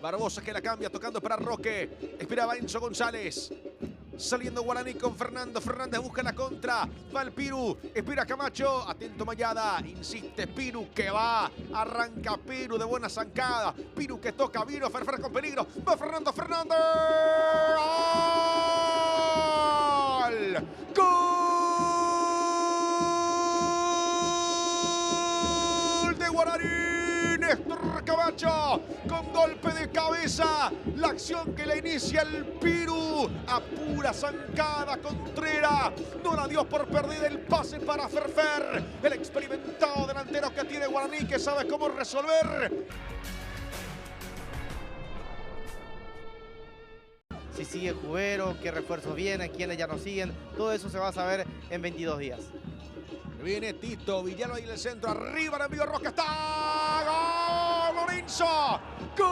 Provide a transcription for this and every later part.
Barbosa que la cambia, tocando para Roque. Esperaba Enzo González. Saliendo Guaraní con Fernando. Fernández busca la contra. Va el Piru. Espera Camacho. Atento Mayada. Insiste Piru que va. Arranca Piru de buena zancada. Piru que toca. Vino Ferfer con peligro. Va Fernando Fernández. ¡Gol! ¡Gol de Guaraní! Néstor Camacho con golpe de cabeza. La acción que la inicia el Piru. A pura zancada Contreras. No la dio por perdida el pase para Ferfer. El experimentado delantero que tiene Guaraní, que sabe cómo resolver. Si sigue Cubero, qué refuerzos vienen, quiénes ya nos siguen. Todo eso se va a saber en 22 días. Viene Tito, Villalba ahí en el centro, arriba el envío Roca, está ¡gol! Lorenzo, gol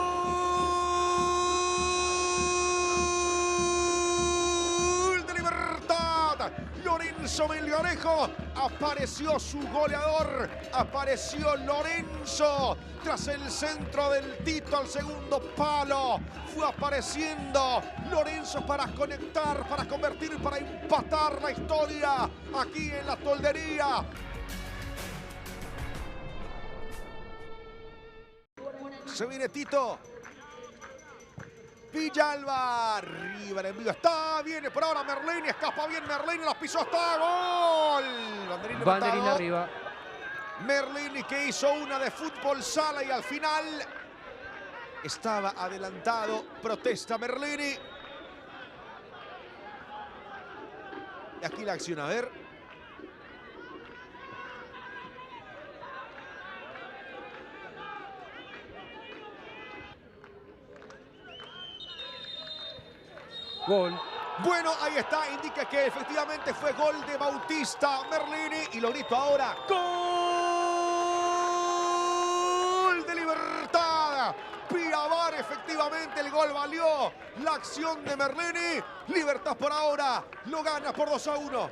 de Libertad. Lorenzo Melgarejo, apareció su goleador, apareció Lorenzo tras el centro del Tito al segundo palo. Fue apareciendo Lorenzo para conectar, para convertir, para empatar la historia aquí en la Toldería. Se viene Tito. Villalba, arriba el envío, está, viene por ahora Merlini, escapa bien Merlini, la pisó, está, gol. Banderín arriba. Merlini que hizo una de fútbol sala y al final estaba adelantado, protesta Merlini. Y aquí la acción, a ver. Gol. Bueno, ahí está, indica que efectivamente fue gol de Bautista Merlini y lo grito ahora. ¡Gol de Libertad! Pirabar, efectivamente el gol valió la acción de Merlini. Libertad por ahora lo gana por 2-1.